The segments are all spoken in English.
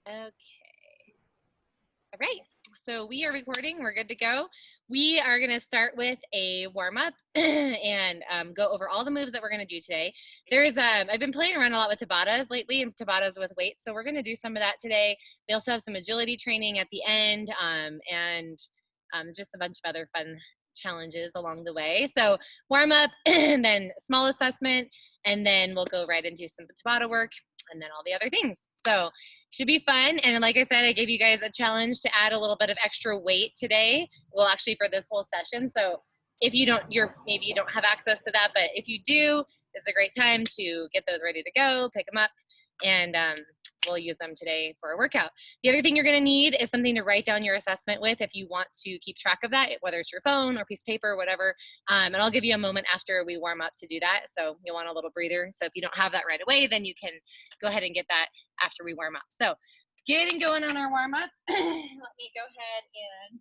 Okay. All right. So we are recording. We're good to go. We are going to start with a warm up and go over all the moves that we're going to do today. I've been playing around a lot with tabatas lately, and tabatas with weights. So we're going to do some of that today. We also have some agility training at the end, and just a bunch of other fun challenges along the way. So warm up, and then small assessment, and then we'll go right into some tabata work, and then all the other things. So should be fun. And like I said, I gave you guys a challenge to add a little bit of extra weight today. Well, actually for this whole session. So if you don't, maybe you don't have access to that, but if you do, it's a great time to get those ready to go, pick them up, and we'll use them today for a workout. The other thing you're going to need is something to write down your assessment with if you want to keep track of that, whether it's your phone or piece of paper or whatever. And I'll give you a moment after we warm up to do that. So you'll want a little breather. So if you don't have that right away, then you can go ahead and get that after we warm up. So getting going on our warm up. Let me go ahead and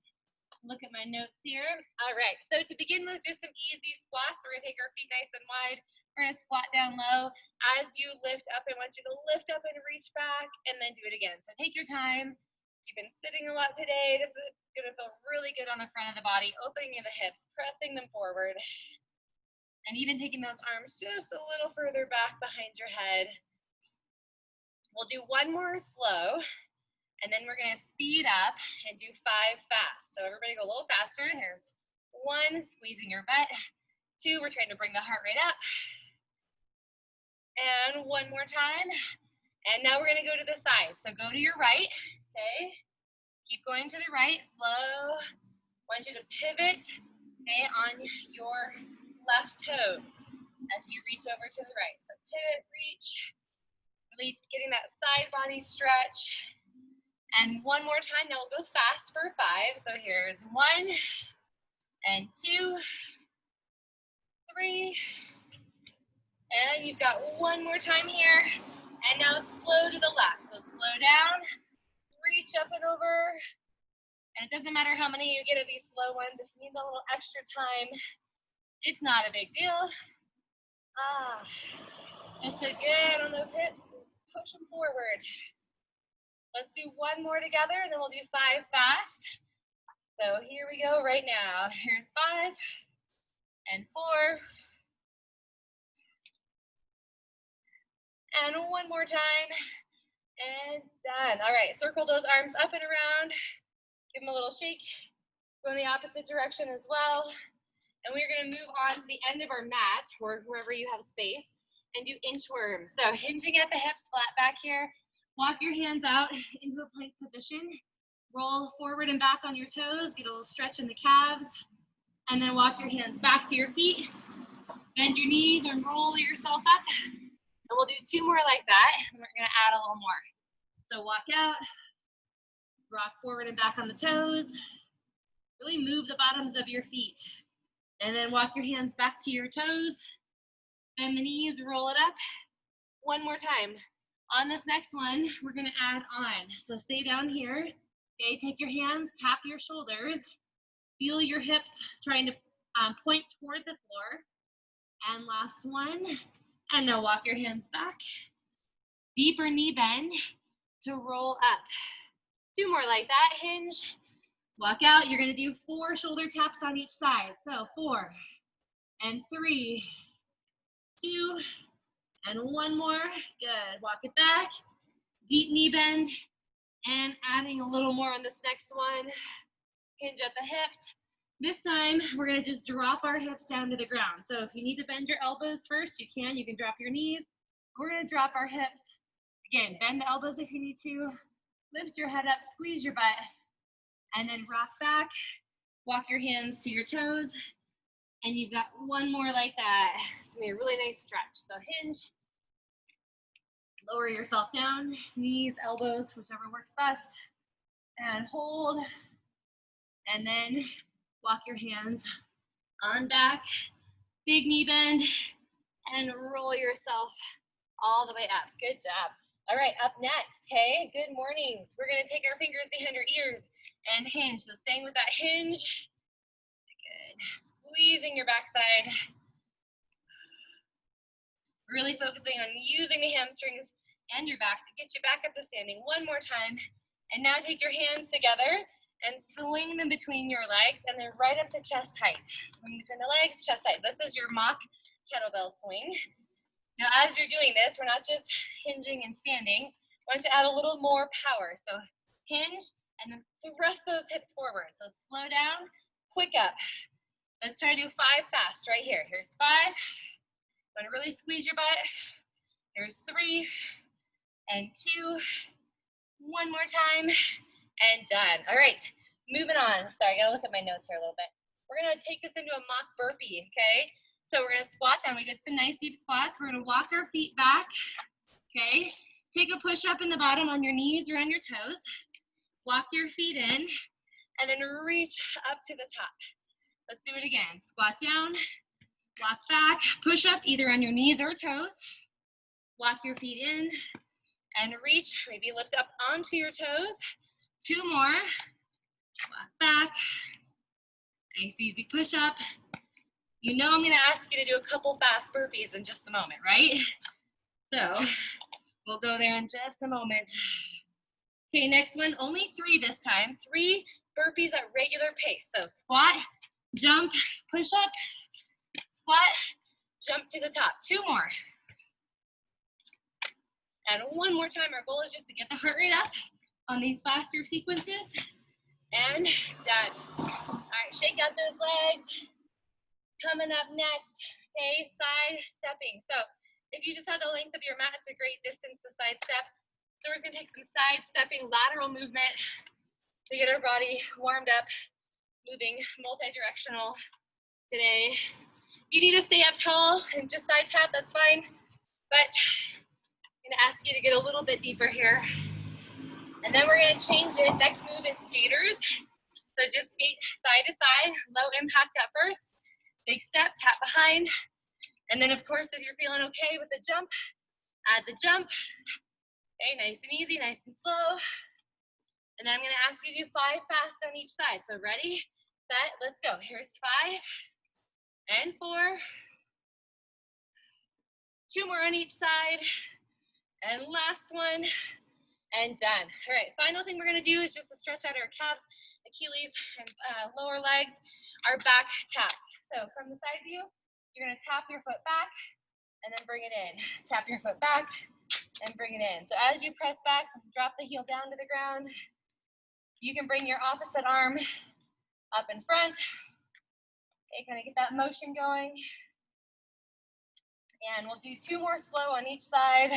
look at my notes here. All right, so to begin with, just some easy squats. We're gonna take our feet nice and wide. We're gonna squat down low. As you lift up, I want you to lift up and reach back and then do it again. So take your time. You've been sitting a lot today. This is gonna feel really good on the front of the body, opening the hips, pressing them forward, and even taking those arms just a little further back behind your head. We'll do one more slow, and then we're gonna speed up and do 5 fast. So everybody go a little faster. Here's 1, squeezing your butt. 2, we're trying to bring the heart rate up. And 1 more time. And now we're gonna go to the side. So go to your right, okay? Keep going to the right, slow. I want you to pivot, okay, on your left toes as you reach over to the right. So pivot, reach, really getting that side body stretch. And 1 more time, now we'll go fast for 5. So here's 1, and 2, 3, and you've got 1 more time here. And now slow to the left. So slow down, reach up and over. And it doesn't matter how many you get of these slow ones. If you need a little extra time, it's not a big deal. Just so good on those hips. Push them forward. Let's do 1 more together, and then we'll do 5 fast. So here we go right now. Here's 5, and 4, and 1 more time, and done. All right, circle those arms up and around. Give them a little shake. Go in the opposite direction as well. And we're gonna move on to the end of our mat, or wherever you have space, and do inchworms. So hinging at the hips, flat back here. Walk your hands out into a plank position. Roll forward and back on your toes. Get a little stretch in the calves. And then walk your hands back to your feet. Bend your knees and roll yourself up. And we'll do 2 more like that. And we're gonna add a little more. So walk out, rock forward and back on the toes. Really move the bottoms of your feet. And then walk your hands back to your toes. Bend the knees, roll it up. 1 more time. On this next one, we're gonna add on. So stay down here. Okay, take your hands, tap your shoulders. Feel your hips trying to point toward the floor. And last one. And now walk your hands back. Deeper knee bend to roll up. 2 more like that, hinge. Walk out, you're gonna do 4 shoulder taps on each side. So 4, and 3, 2, and 1 more. Good, walk it back. Deep knee bend, and adding a little more on this next one. Hinge at the hips. This time, we're gonna just drop our hips down to the ground. So if you need to bend your elbows first, you can drop your knees. We're gonna drop our hips. Again, bend the elbows if you need to. Lift your head up, squeeze your butt, and then rock back. Walk your hands to your toes, and you've got 1 more like that. It's gonna be a really nice stretch. So hinge, lower yourself down, knees, elbows, whichever works best, and hold, and then walk your hands on back, big knee bend, and roll yourself all the way up. Good job. All right, up next, hey, good mornings. We're gonna take our fingers behind our ears and hinge. So staying with that hinge. Good. Squeezing your backside. Really focusing on using the hamstrings and your back to get you back up to standing one more time. And now take your hands together and swing them between your legs and then right up to chest height. Swing between the legs, chest height. This is your mock kettlebell swing. Now as you're doing this, we're not just hinging and standing. I want you to add a little more power. So hinge and then thrust those hips forward. So slow down, quick up. Let's try to do 5 fast right here. Here's 5. Want to really squeeze your butt. Here's 3 and 2. One more time and done. All right, moving on. Sorry, I gotta look at my notes here a little bit. We're gonna take this into a mock burpee, okay? So we're gonna squat down. We get some nice deep squats. We're gonna walk our feet back, okay? Take a push up in the bottom on your knees or on your toes. Walk your feet in and then reach up to the top. Let's do it again. Squat down, walk back, push up either on your knees or toes. Walk your feet in and reach, maybe lift up onto your toes. 2 more, walk back, nice easy push up. You know I'm gonna ask you to do a couple fast burpees in just a moment, right? So we'll go there in just a moment. Okay, next one, only 3 this time. 3 burpees at regular pace. So squat, jump, push up, squat, jump to the top. 2 more. And 1 more time. Our goal is just to get the heart rate up on these faster sequences. And done. All right, shake out those legs. Coming up next, okay, side stepping. So if you just have the length of your mat, it's a great distance to side step. So we're just gonna take some side stepping lateral movement to get our body warmed up, moving multi-directional today. If you need to stay up tall and just side tap, that's fine. But I'm gonna ask you to get a little bit deeper here. And then we're gonna change it. Next move is skaters. So just skate side to side, low impact at first. Big step, tap behind. And then of course, if you're feeling okay with the jump, add the jump. Okay, nice and easy, nice and slow. And then I'm gonna ask you to do 5 fast on each side. So ready, set, let's go. Here's 5 and 4. 2 more on each side. And last one, and done. All right, final thing we're gonna do is just to stretch out our calves, Achilles, and lower legs, our back taps. So from the side view, you're gonna tap your foot back and then bring it in. Tap your foot back and bring it in. So as you press back, drop the heel down to the ground. You can bring your opposite arm up in front. Okay, kind of get that motion going. And we'll do 2 more slow on each side.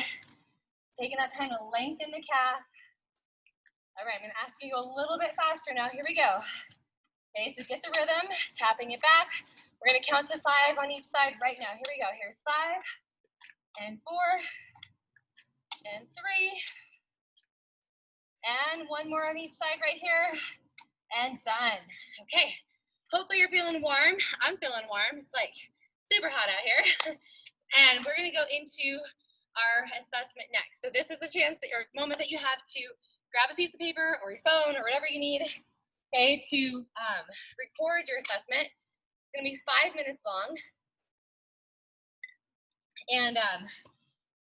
Taking that time to lengthen the calf. All right, I'm gonna ask you to go a little bit faster now. Here we go. Okay, so get the rhythm, tapping it back. We're gonna count to 5 on each side right now. Here we go. Here's 5 and 4 and 3 and 1 more on each side right here and done. Okay, hopefully you're feeling warm. I'm feeling warm. It's like super hot out here. And we're gonna go into our assessment next. So this is a chance that your moment that you have to grab a piece of paper or your phone or whatever you need, okay, to record your assessment. It's gonna be 5 minutes long. And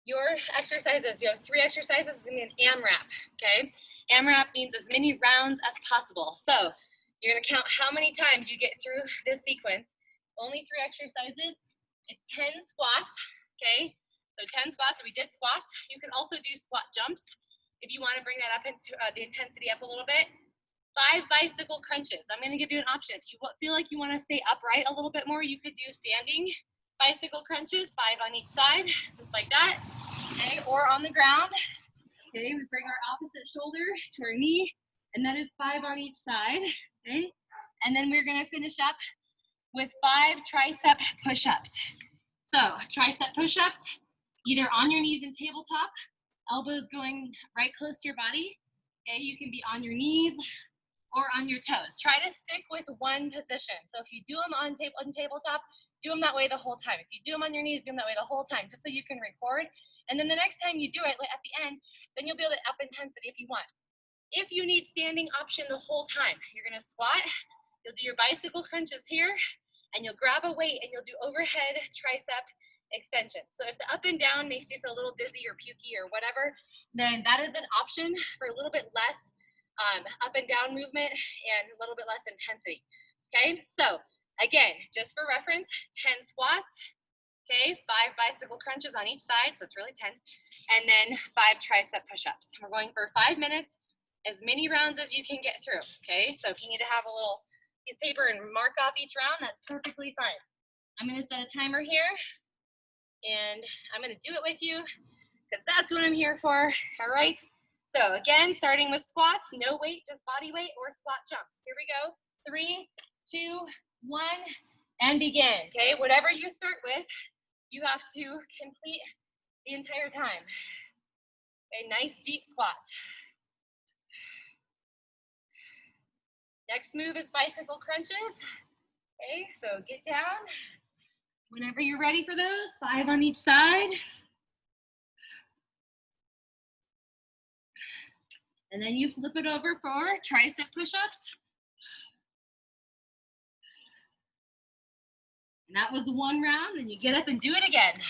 your exercises, you have 3 exercises, it's gonna be an AMRAP, okay? AMRAP means as many rounds as possible. So you're gonna count how many times you get through this sequence. Only 3 exercises, it's 10 squats, okay? So 10 squats, we did squats. You can also do squat jumps if you want to bring that up into the intensity up a little bit. 5 bicycle crunches. I'm going to give you an option. If you feel like you want to stay upright a little bit more, you could do standing bicycle crunches, 5 on each side, just like that. Okay, or on the ground. Okay, we bring our opposite shoulder to our knee, and that is 5 on each side. Okay, and then we're going to finish up with 5 tricep push-ups. So tricep push-ups, either on your knees and tabletop, elbows going right close to your body. Okay, you can be on your knees or on your toes. Try to stick with one position. So if you do them on tabletop, do them that way the whole time. If you do them on your knees, do them that way the whole time, just so you can record. And then the next time you do it, at the end, then you'll be able to up intensity if you want. If you need standing option the whole time, you're gonna squat, you'll do your bicycle crunches here, and you'll grab a weight and you'll do overhead tricep extension. So if the up and down makes you feel a little dizzy or pukey or whatever, then that is an option for a little bit less up and down movement and a little bit less intensity. Okay, so again, just for reference, 10 squats, okay, 5 bicycle crunches on each side, so it's really 10, and then 5 tricep push-ups. We're going for 5 minutes, as many rounds as you can get through, okay? So if you need to have a little piece of paper and mark off each round, that's perfectly fine. I'm gonna set a timer here, and I'm gonna do it with you, because that's what I'm here for, all right? So again, starting with squats, no weight, just body weight or squat jumps. Here we go, 3, 2, 1, and begin, okay? Whatever you start with, you have to complete the entire time. Okay, nice deep squats. Next move is bicycle crunches. Okay, so get down. Whenever you're ready for those, 5 on each side. And then you flip it over for tricep push-ups. And that was 1 round, and you get up and do it again.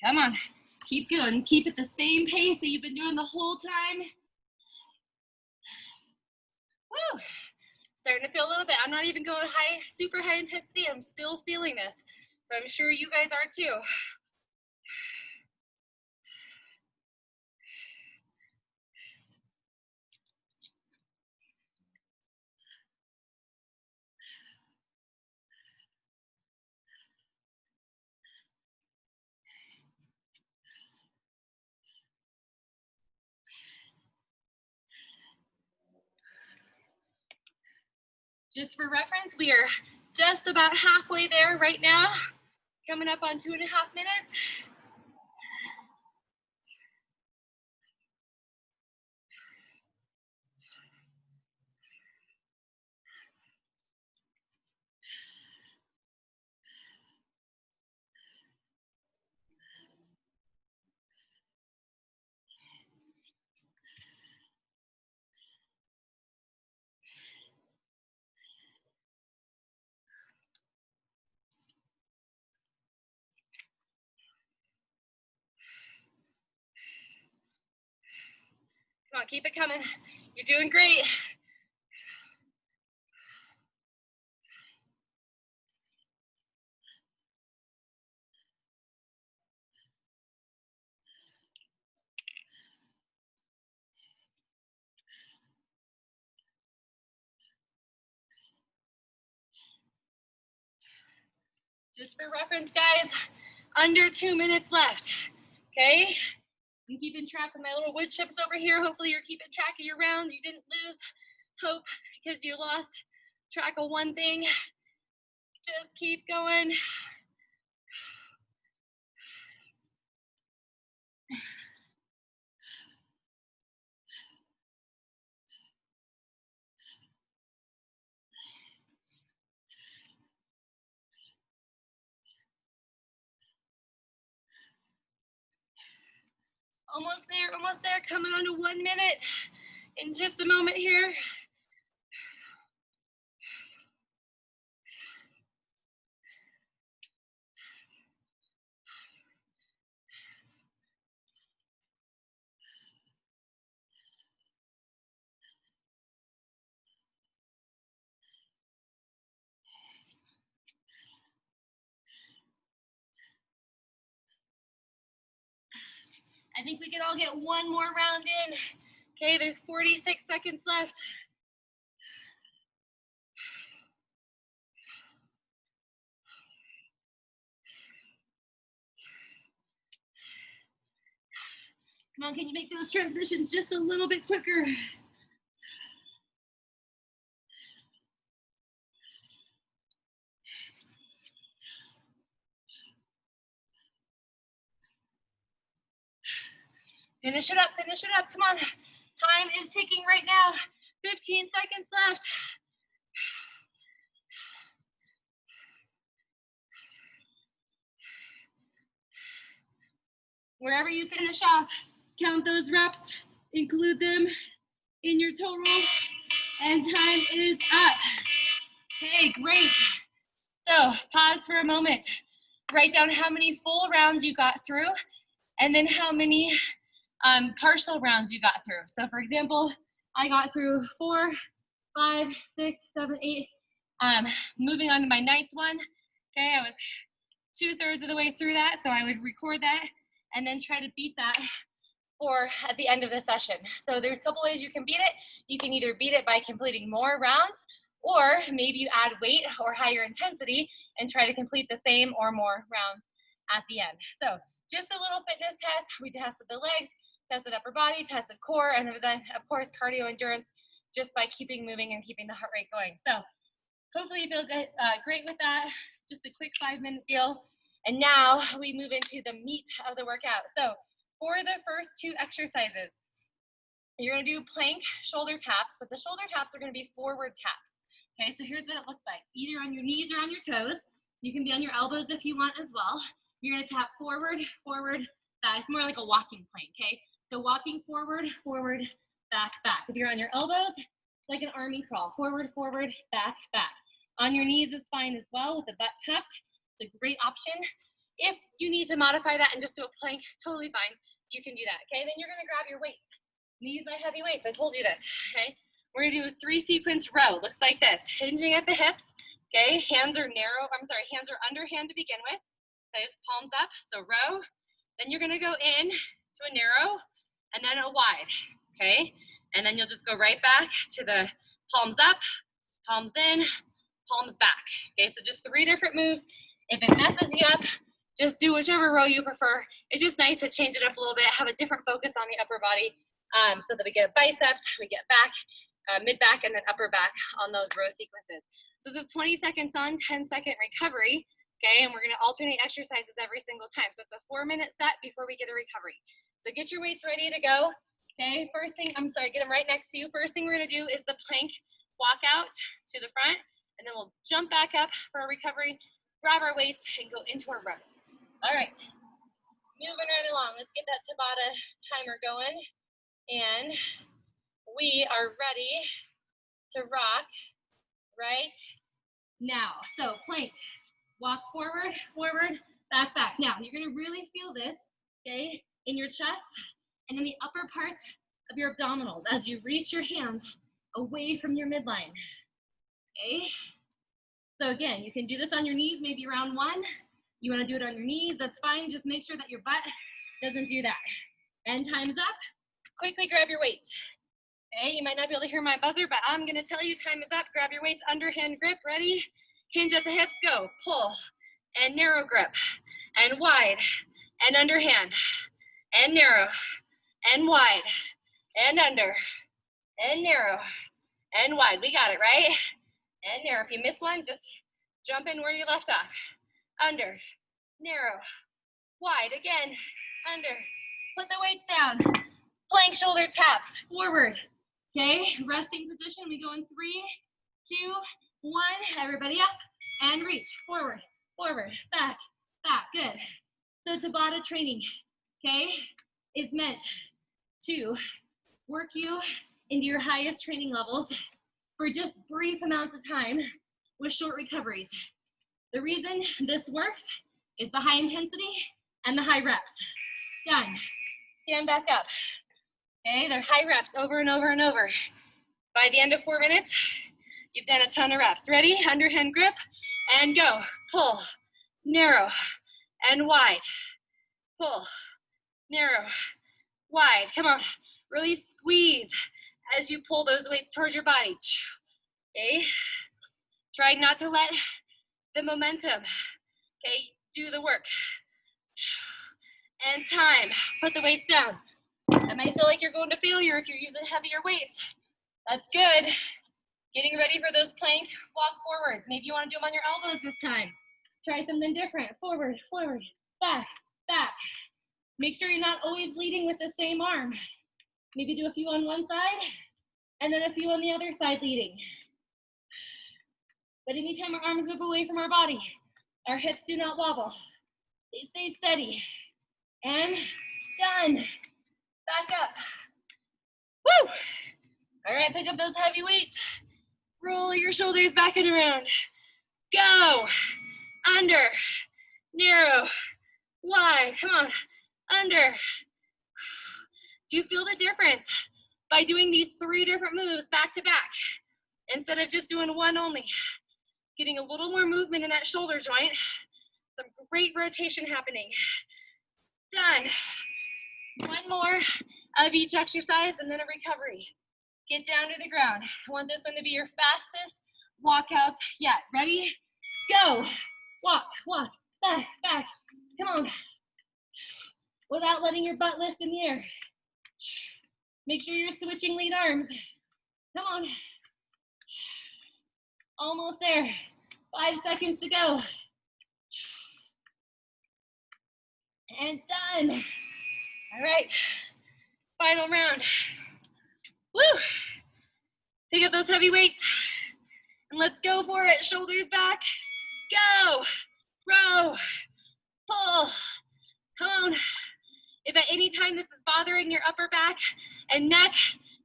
Come on, keep going. Keep at the same pace that you've been doing the whole time. Woo! Starting to feel a little bit. I'm not even going high, super high intensity. I'm still feeling this. So I'm sure you guys are too. Just for reference, we are just about halfway there right now. Coming up on 2.5 minutes. Come on, keep it coming. You're doing great. Just for reference, guys, under 2 minutes left, okay? I'm keeping track of my little wood chips over here. Hopefully you're keeping track of your rounds. You didn't lose hope because you lost track of one thing. Just keep going. Almost there, coming on to 1 minute in just a moment here. I think we can all get one more round in. Okay, there's 46 seconds left. Come on, can you make those transitions just a little bit quicker? Finish it up, come on. Time is ticking right now. 15 seconds left. Wherever you finish off, count those reps, include them in your total, and time is up. Okay, great. So pause for a moment. Write down how many full rounds you got through, and then how many partial rounds you got through. So for example, I got through 4, 5, 6, 7, 8. Moving on to my 9th one. Okay, I was 2/3 of the way through that, so I would record that and then try to beat that for at the end of the session. So there's a couple ways you can beat it. You can either beat it by completing more rounds, or maybe you add weight or higher intensity and try to complete the same or more rounds at the end. So just a little fitness test. We tested the legs, tested upper body, tested core, and then of course cardio endurance, just by keeping moving and keeping the heart rate going. So hopefully you feel good, great with that. Just a quick 5-minute deal. And now we move into the meat of the workout. So for the first 2 exercises, you're gonna do plank shoulder taps, but the shoulder taps are gonna be forward taps. Okay, so here's what it looks like. Either on your knees or on your toes. You can be on your elbows if you want as well. You're gonna tap forward, forward, back. It's more like a walking plank, okay? So walking forward, forward, back, back. If you're on your elbows, like an army crawl, forward, forward, back, back. On your knees is fine as well with the butt tucked. It's a great option. If you need to modify that and just do a plank, totally fine. You can do that, okay? Then you're gonna grab your weights. These are heavy weights, I told you this, okay? We're gonna do a 3-sequence row. Looks like this, hinging at the hips, okay? Hands are hands are underhand to begin with. Okay, so palms up, so row. Then you're gonna go in to a narrow and then a wide, okay? And then you'll just go right back to the palms up, palms in, palms back. Okay, so just 3 different moves. If it messes you up, just do whichever row you prefer. It's just nice to change it up a little bit, have a different focus on the upper body, so that we get biceps, we get back, mid-back, and then upper back on those row sequences. So this 20 seconds on, 10-second recovery, okay? And we're gonna alternate exercises every single time. So it's a 4-minute set before we get a recovery. So get your weights ready to go. Okay, first thing, get them right next to you. First thing we're gonna do is the plank walk out to the front, and then we'll jump back up for a recovery, grab our weights, and go into our rows. All right, moving right along. Let's get that Tabata timer going, and we are ready to rock right now. So plank, walk forward, forward, back, back. Now, you're gonna really feel this, okay, in your chest and in the upper parts of your abdominals as you reach your hands away from your midline, okay? So again, you can do this on your knees, maybe round 1. You wanna do it on your knees, that's fine. Just make sure that your butt doesn't do that. And time's up. Quickly grab your weights. Okay, you might not be able to hear my buzzer, but I'm gonna tell you time is up. Grab your weights, underhand grip, ready? Hinge at the hips, go. Pull, and narrow grip, and wide, and underhand, and narrow, and wide, and under, and narrow, and wide. We got it, right? And narrow. If you miss one, just jump in where you left off. Under, narrow, wide, again, under. Put the weights down. Plank shoulder taps, forward. Okay, resting position. We go in 3, 2, 1. Everybody up and reach. Forward, forward, back, back. Good. So Tabata training, okay, is meant to work you into your highest training levels for just brief amounts of time with short recoveries. The reason this works is the high intensity and the high reps. Done. Stand back up. Okay, they're high reps over and over and over. By the end of 4 minutes, you've done a ton of reps. Ready? Underhand grip and go. Pull, narrow, and wide. Pull, narrow, wide. Come on, really squeeze as you pull those weights towards your body. Okay, try not to let the momentum, okay, do the work. And time, put the weights down. It might feel like you're going to failure if you're using heavier weights. That's good. Getting ready for those plank walk forwards. Maybe you want to do them on your elbows this time. Try something different. Forward, forward, back, back. Make sure you're not always leading with the same arm. Maybe do a few on one side and then a few on the other side leading. But anytime our arms move away from our body, our hips do not wobble. They stay steady. And done. Back up. Woo! All right, pick up those heavy weights. Roll your shoulders back and around. Go. Under. Narrow. Wide. Come on. Under. Do you feel the difference by doing these 3 different moves back to back instead of just doing one only? Getting a little more movement in that shoulder joint. Some great rotation happening. Done. One more of each exercise and then a recovery. Get down to the ground. I want this one to be your fastest walkout yet. Ready? Go. Walk, walk, back, back. Come on. Without letting your butt lift in the air. Make sure you're switching lead arms. Come on. Almost there. 5 seconds to go. And done. All right. Final round. Woo! Pick up those heavy weights. And let's go for it. Shoulders back. Go. Row. Pull. Come on. If at any time this is bothering your upper back and neck,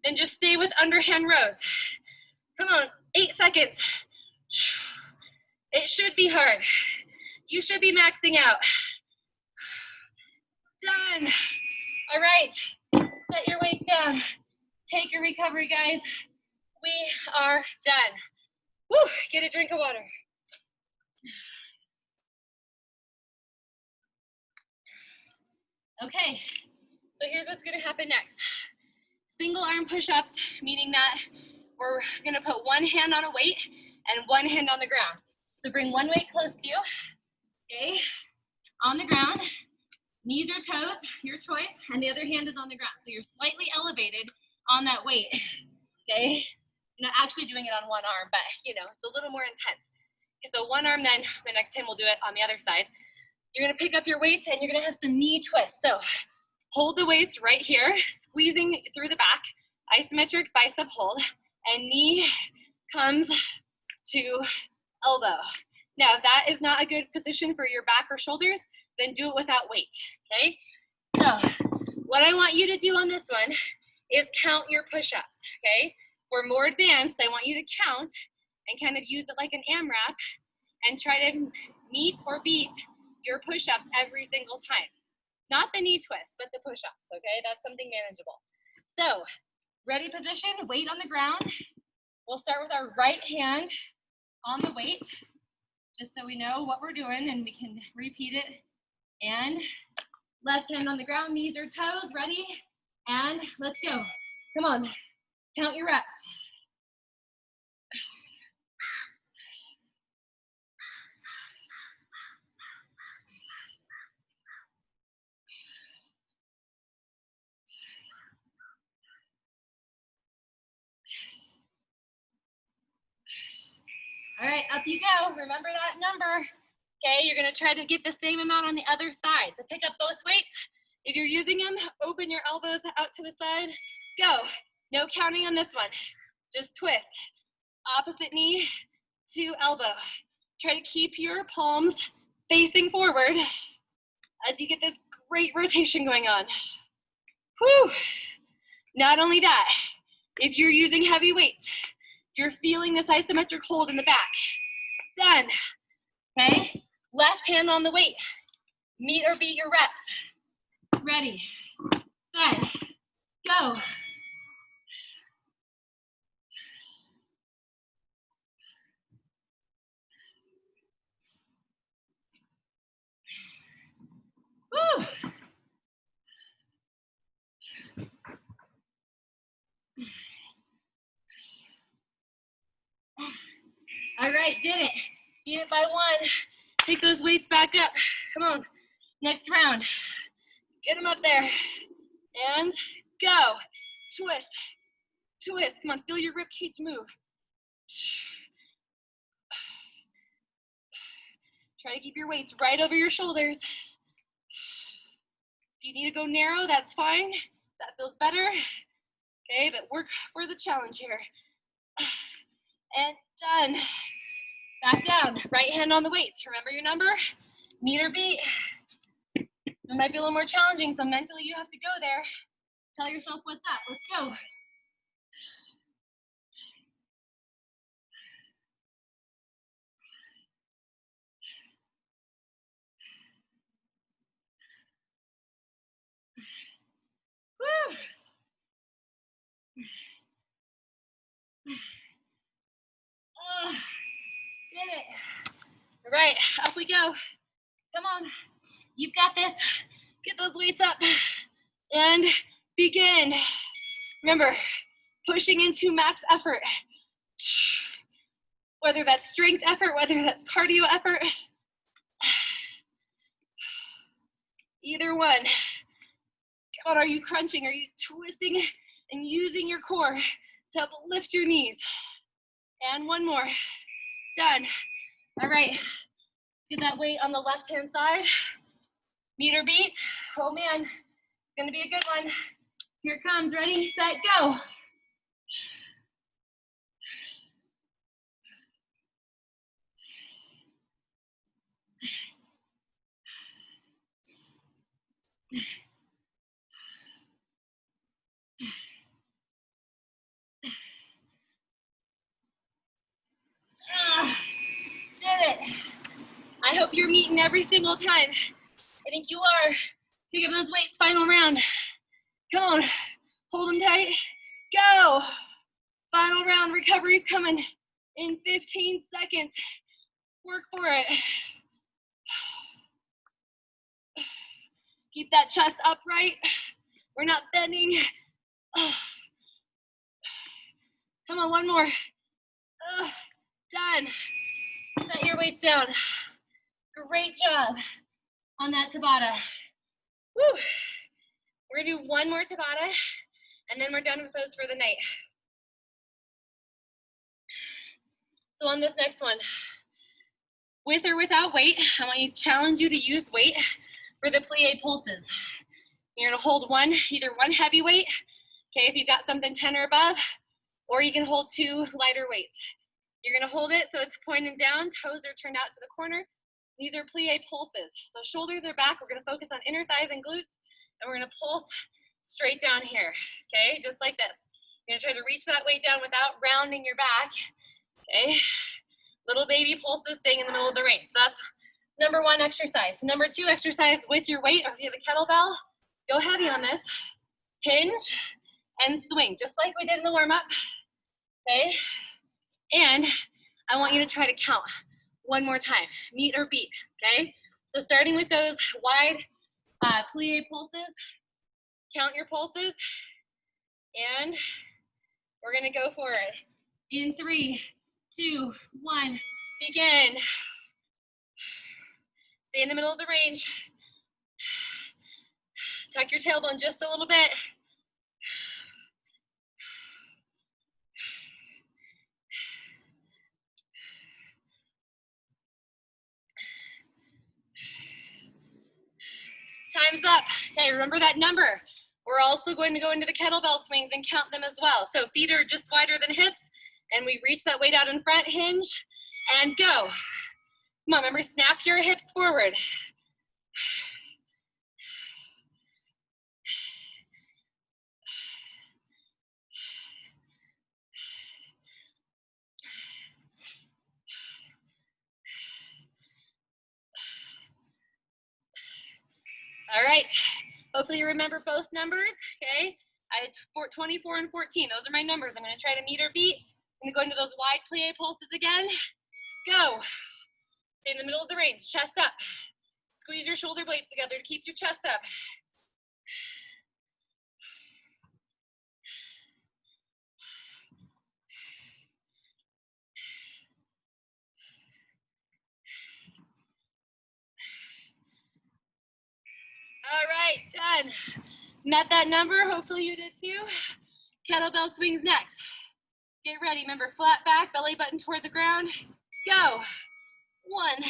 then just stay with underhand rows. Come on. 8 seconds. It should be hard. You should be maxing out. Done. All right. Set your weights down. Take your recovery, guys. We are done. Woo, get a drink of water. Okay, so here's what's gonna happen next. Single arm push-ups, meaning that we're gonna put one hand on a weight and one hand on the ground. So bring one weight close to you, okay? On the ground, knees or toes, your choice, and the other hand is on the ground. So you're slightly elevated on that weight, okay? You're not actually doing it on one arm, but you know, it's a little more intense. Okay, so one arm, then the next time we'll do it on the other side. You're gonna pick up your weights and you're gonna have some knee twists. So hold the weights right here, squeezing through the back, isometric bicep hold, and knee comes to elbow. Now, if that is not a good position for your back or shoulders, then do it without weight, okay? So what I want you to do on this one is count your push-ups, okay? For more advanced, I want you to count and kind of use it like an AMRAP and try to meet or beat your push-ups every single time. Not the knee twist, but the push-ups, okay? That's something manageable. So, ready position, weight on the ground. We'll start with our right hand on the weight, just so we know what we're doing and we can repeat it. And left hand on the ground, knees or toes, ready? And let's go. Come on, count your reps. All right, up you go. Remember that number. Okay, you're gonna try to get the same amount on the other side. So pick up both weights. If you're using them, open your elbows out to the side. Go. No counting on this one. Just twist. Opposite knee to elbow. Try to keep your palms facing forward as you get this great rotation going on. Whew. Not only that, if you're using heavy weights, you're feeling this isometric hold in the back. Done. Okay, left hand on the weight. Meet or beat your reps. Ready, set, go. Woo. All right, did it. Beat it by one. Take those weights back up. Come on, next round. Get them up there. And go. Twist, twist. Come on, feel your rib cage move. Try to keep your weights right over your shoulders. If you need to go narrow, that's fine. That feels better. Okay, but work for the challenge here. And done. Back down. Right hand on the weights. Remember your number. Meet or beat. It might be a little more challenging, so mentally you have to go there. Tell yourself what's up. Let's go. Woo. Oh, did it. All right, up we go. Come on. You've got this. Get those weights up. And begin. Remember, pushing into max effort. Whether that's strength effort, whether that's cardio effort. Either one. Come on, are you crunching? Are you twisting and using your core to help lift your knees? And one more. Done. All right. Get that weight on the left-hand side. Meet or beat. Oh man, it's gonna be a good one. Here it comes. Ready, set, go. Did it. I hope you're meeting every single time. I think you are. Pick up those weights, final round. Come on, hold them tight. Go. Final round, recovery's coming in 15 seconds. Work for it. Keep that chest upright. We're not bending. Come on, one more. Done. Set your weights down. Great job on that Tabata. Woo. We're gonna do one more Tabata, and then we're done with those for the night. So on this next one, with or without weight, I want to challenge you to use weight for the plie pulses. You're gonna hold either one heavy weight, okay, if you've got something 10 or above, or you can hold two lighter weights. You're gonna hold it so it's pointing down, toes are turned out to the corner. These are plie pulses. So shoulders are back, we're gonna focus on inner thighs and glutes, and we're gonna pulse straight down here, okay, just like this. You're gonna try to reach that weight down without rounding your back, okay? Little baby pulses staying in the middle of the range. So that's number one exercise. Number two exercise with your weight, or if you have a kettlebell, go heavy on this. Hinge and swing, just like we did in the warm-up, okay? And I want you to try to count one more time, meet or beat, okay? So starting with those wide plie pulses, count your pulses, and we're gonna go for it. In 3, 2, 1, begin. Stay in the middle of the range. Tuck your tailbone just a little bit. Time's up. Okay, remember that number. We're also going to go into the kettlebell swings and count them as well. So feet are just wider than hips, and we reach that weight out in front, hinge, and go. Come on, remember, snap your hips forward. All right, hopefully you remember both numbers, okay? I had 24 and 14, those are my numbers. I'm gonna try to meet or beat. I'm gonna go into those wide plie pulses again. Go. Stay in the middle of the range, chest up. Squeeze your shoulder blades together to keep your chest up. All right, done. met that number, hopefully you did too. Kettlebell swings next. Get ready, remember flat back, belly button toward the ground. Go. 1.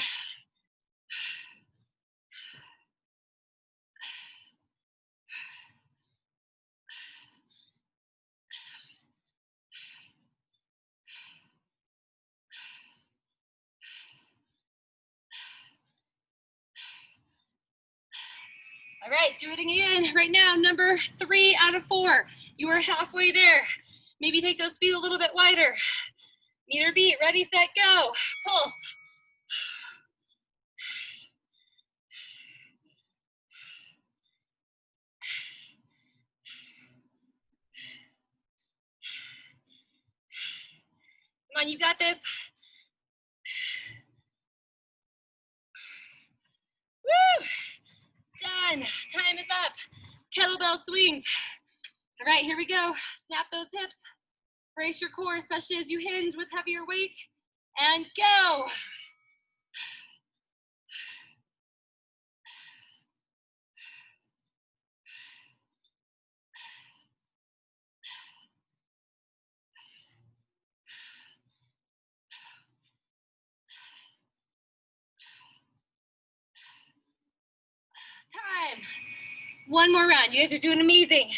All right, do it again. Right now, number 3 out of 4. You are halfway there. Maybe take those feet a little bit wider. Meter beat, ready, set, go. Pulse. Come on, you got this. Woo! Done. Time is up. Kettlebell swings. All right, here we go. Snap those hips. Brace your core, especially as you hinge with heavier weight. And go. Time. One more round. You guys are doing amazing.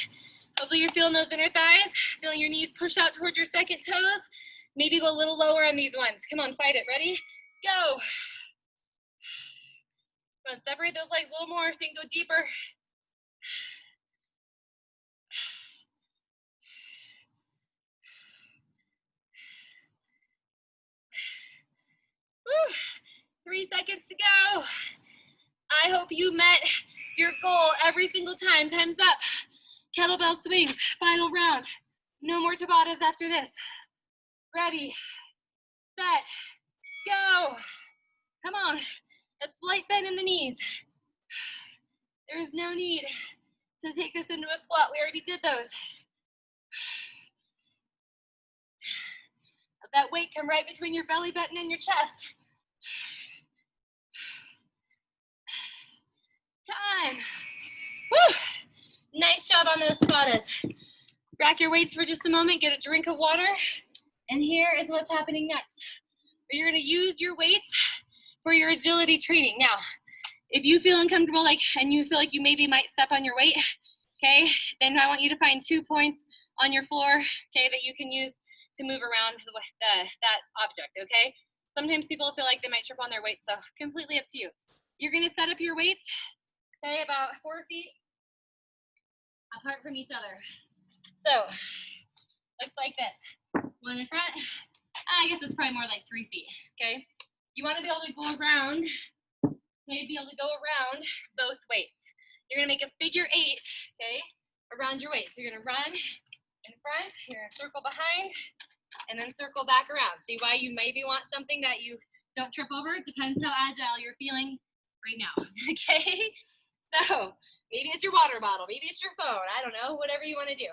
Hopefully you're feeling those inner thighs, feeling your knees push out towards your second toes. Maybe go a little lower on these ones. Come on, fight it. Ready? Go. Come on, separate those legs a little more so you can go deeper. Woo. 3 seconds to go. I hope you met your goal every single time. Time's up. Kettlebell swings, final round. No more tabatas after this. Ready, set, go. Come on, a slight bend in the knees. There is no need to take this into a squat. We already did those. Let that weight come right between your belly button and your chest. Time. Woo! Nice job on those tabatas. Rack your weights for just a moment, get a drink of water, and here is what's happening next. You're gonna use your weights for your agility training. Now, if you feel uncomfortable and you feel like you maybe might step on your weight, okay, then I want you to find 2 points on your floor, okay, that you can use to move around that object, okay? Sometimes people feel like they might trip on their weights, so completely up to you. You're gonna set up your weights, okay, about 4 feet apart from each other. So, looks like this. 1 in front. I guess it's probably more like 3 feet, okay? You wanna be able to go around, okay, be able to go around both weights. You're gonna make a figure 8, okay, around your weight. So you're gonna run in front, you're gonna circle behind, and then circle back around. See why you maybe want something that you don't trip over? It depends how agile you're feeling right now, okay? So maybe it's your water bottle, maybe it's your phone, I don't know, whatever you wanna do.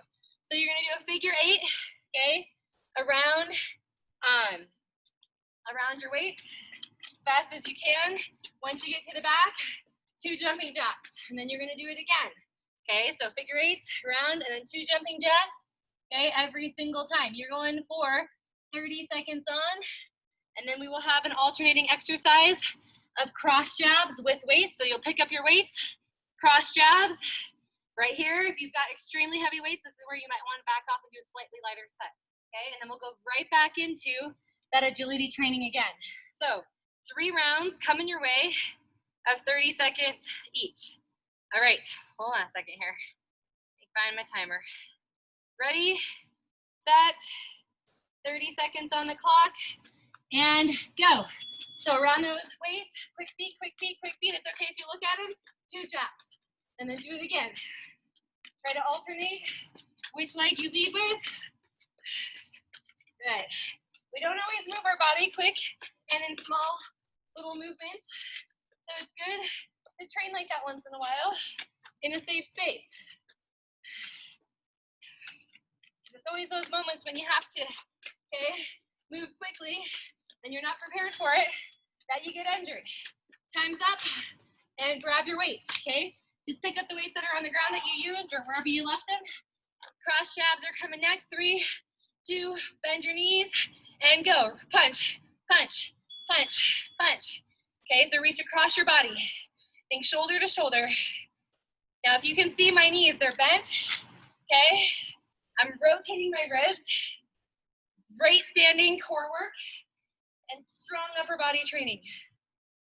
So you're gonna do a figure 8, okay, around your weight, as fast as you can. Once you get to the back, 2 jumping jacks, and then you're gonna do it again. Okay, so figure 8, round, and then 2 jumping jacks, okay, every single time. You're going for 30 seconds on, and then we will have an alternating exercise of cross jabs with weights. So you'll pick up your weights, cross jabs, right here. If you've got extremely heavy weights, this is where you might want to back off and do a slightly lighter set, okay? And then we'll go right back into that agility training again. So 3 rounds coming your way of 30 seconds each. All right, hold on a second here. Let me find my timer. Ready, set, 30 seconds on the clock, and go. So around those weights, quick feet, quick feet, quick feet. It's okay if you look at them, 2 jabs. And then do it again. Try to alternate which leg you lead with. Good. We don't always move our body quick and in small little movements. So it's good to train like that once in a while in a safe space. It's always those moments when you have to, okay, move quickly and you're not prepared for it, that you get injured. Time's up and grab your weights, okay? Just pick up the weights that are on the ground that you used or wherever you left them. Cross jabs are coming next. 3, 2, bend your knees and go. Punch, punch, punch, punch. Okay, so reach across your body. Think shoulder to shoulder. Now, if you can see my knees, they're bent. Okay, I'm rotating my ribs. Great standing core work and strong upper body training.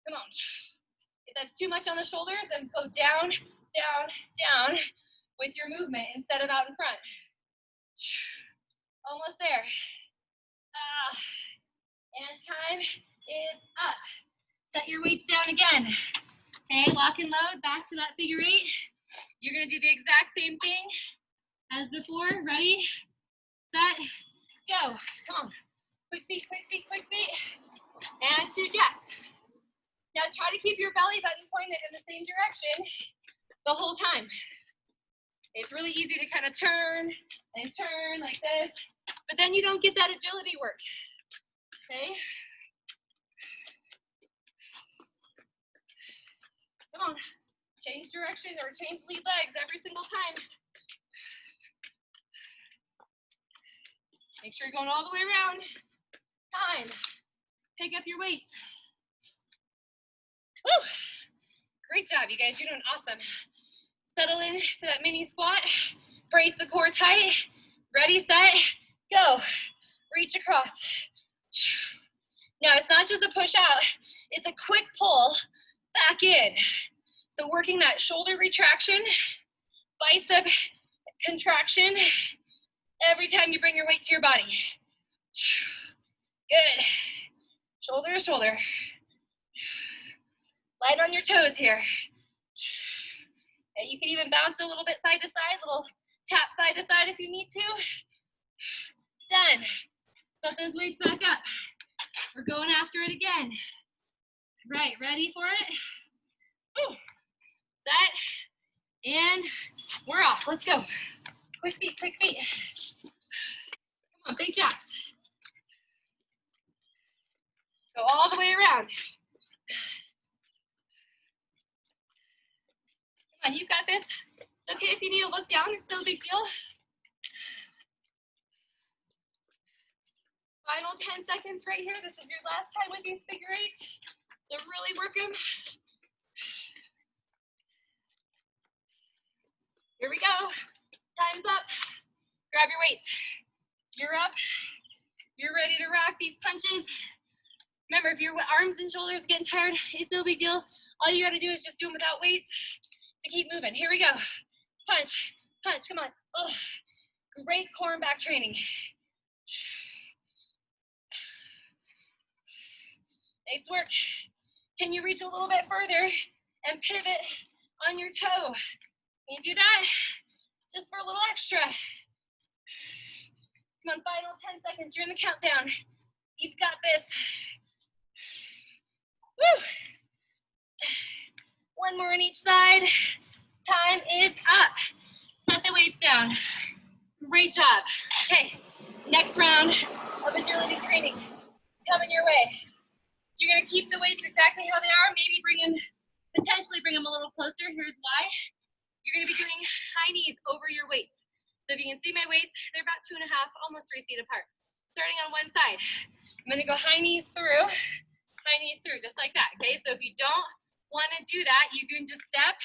Come on. If that's too much on the shoulders, then go down, down, down with your movement instead of out in front. Almost there. And time is up. Set your weights down again. Okay, lock and load, back to that figure 8. You're gonna do the exact same thing as before. Ready, set, go. Come on. Quick feet, quick feet, quick feet. And 2 jacks. Now try to keep your belly button pointed in the same direction the whole time. It's really easy to kind of turn and turn like this, but then you don't get that agility work, okay? Come on, change direction or change lead legs every single time. Make sure you're going all the way around. Time. Pick up your weights. Woo! Great job, you guys. You're doing awesome. Settle in to that mini squat. Brace the core tight. Ready, set, go. Reach across. Now, it's not just a push out. It's a quick pull back in. So working that shoulder retraction, bicep contraction, every time you bring your weight to your body. Good. Shoulder to shoulder. Light on your toes here. Okay, you can even bounce a little bit side to side, little tap side to side if you need to. Done. Set those weights back up. We're going after it again. Right, ready for it? Woo. Set, and we're off. Let's go. Quick feet, quick feet. Come on, big jacks. Go all the way around. Come on, you got this. It's okay if you need to look down, it's no big deal. Final 10 seconds right here. This is your last time with these figure 8s. So really work them. Here we go. Time's up. Grab your weights. You're up. You're ready to rock these punches. Remember, if your arms and shoulders are getting tired, it's no big deal. All you gotta do is just do them without weights to keep moving. Here we go. Punch, punch, come on. Oh, great core and back training. Nice work. Can you reach a little bit further and pivot on your toe? Can you do that? Just for a little extra. Come on, final 10 seconds. You're in the countdown. You've got this. Woo! One more on each side. Time is up. Set the weights down. Great job. Okay, next round of agility training coming your way. You're gonna keep the weights exactly how they are, maybe potentially bring them a little closer. Here's why. You're gonna be doing high knees over your weights. So if you can see my weights, they're about 2.5, almost 3 feet apart. Starting on one side. I'm gonna go high knees through, just like that, okay? So if you don't wanna do that, you can just step,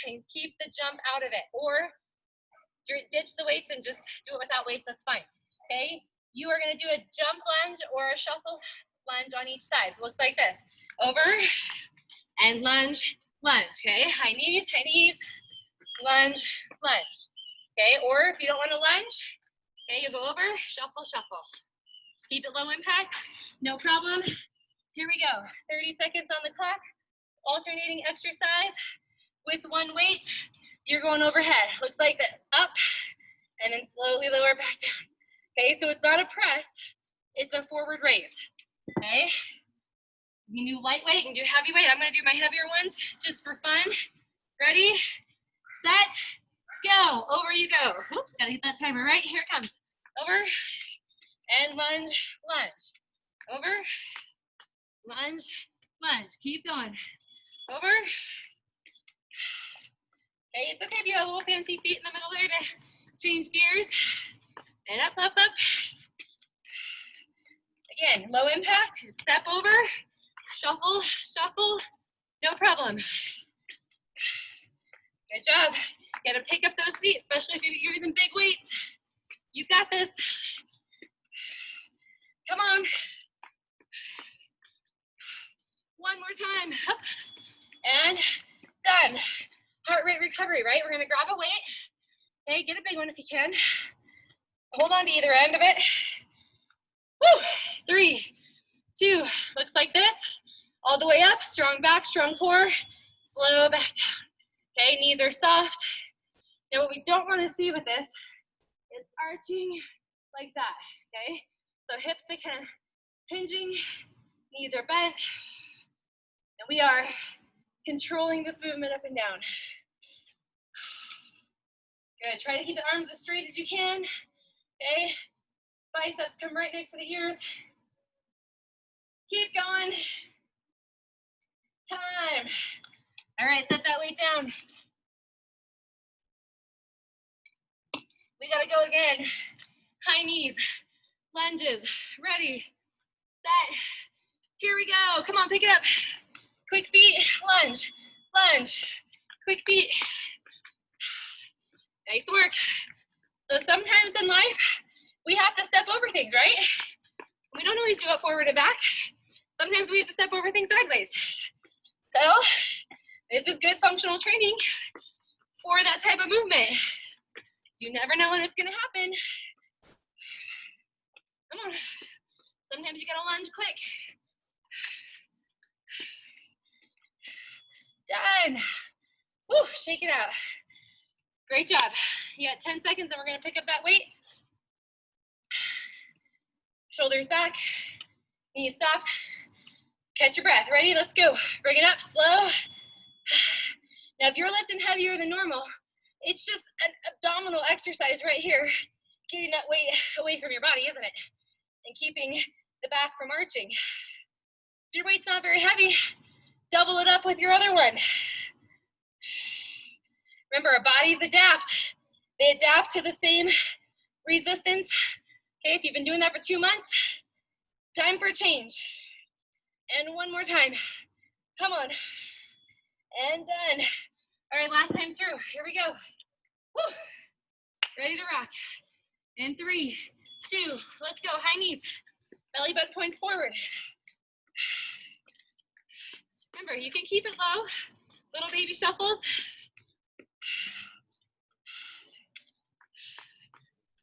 and keep the jump out of it. Or ditch the weights and just do it without weights, that's fine, okay? You are gonna do a jump lunge or a shuffle lunge on each side. So it looks like this. Over and lunge, lunge, okay? High knees, lunge, lunge. Okay, or if you don't want to lunge, okay, you'll go over, shuffle, shuffle. Just keep it low impact, no problem. Here we go, 30 seconds on the clock. Alternating exercise with one weight. You're going overhead. Looks like this, up, and then slowly lower back down. Okay, so it's not a press, it's a forward raise. Okay, you can do lightweight, you can do heavyweight. I'm gonna do my heavier ones just for fun. Ready, set, go. Over you go. Oops, gotta hit that timer, right? Here it comes. Over, and lunge, lunge. Over, lunge, lunge. Keep going. Over, Okay, it's okay if you have little fancy feet in the middle there to change gears. And up, up, up. Again, low impact, step over, shuffle, shuffle, no problem. Good job. You gotta pick up those feet, especially if you're using big weights. You got this. Come on. One more time. Up. And done. Heart rate recovery, right? We're gonna grab a weight. Okay, get a big one if you can. Hold on to either end of it. Woo. 3, 2, looks like this. All the way up, strong back, strong core. Slow back down. Okay, knees are soft. Now what we don't want to see with this is arching like that, okay? So hips are kind of hinging, knees are bent, and we are controlling this movement up and down. Good, try to keep the arms as straight as you can, okay? Biceps come right next to the ears. Keep going. Time. All right, set that weight down. We gotta go again. High knees, lunges, ready, set. Here we go, come on, pick it up. Quick feet, lunge, lunge, quick feet. Nice work. So sometimes in life, we have to step over things, right? We don't always do it forward and back. Sometimes we have to step over things sideways. So this is good functional training for that type of movement. You never know when it's gonna happen. Come on. Sometimes you gotta lunge quick. Done. Woo, shake it out. Great job. You got 10 seconds and we're gonna pick up that weight. Shoulders back, knees stopped. Catch your breath. Ready? Let's go. Bring it up, slow. Now, if you're lifting heavier than normal, it's just an abdominal exercise right here, getting that weight away from your body, isn't it? And keeping the back from arching. If your weight's not very heavy, double it up with your other one. Remember, our bodies adapt. They adapt to the same resistance. Okay, if you've been doing that for 2 months, time for a change. And one more time. Come on. And done. All right, last time through. Here we go. Woo. Ready to rock. And 3, 2, let's go. High knees. Belly button points forward. Remember, you can keep it low. Little baby shuffles.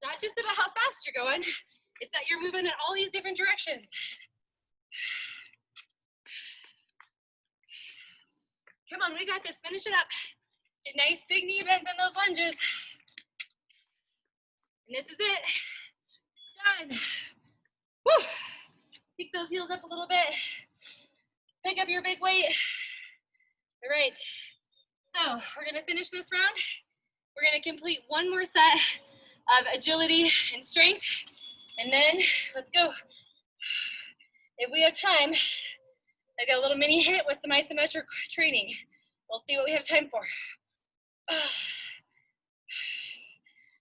Not just about how fast you're going. It's that you're moving in all these different directions. Come on, we got this. Finish it up. Get nice big knee bends on those lunges. And this is it. Done. Woo. Pick those heels up a little bit. Pick up your big weight. All right. So we're gonna finish this round. We're gonna complete one more set of agility and strength. And then let's go. If we have time, I got a little mini hit with some isometric training. We'll see what we have time for.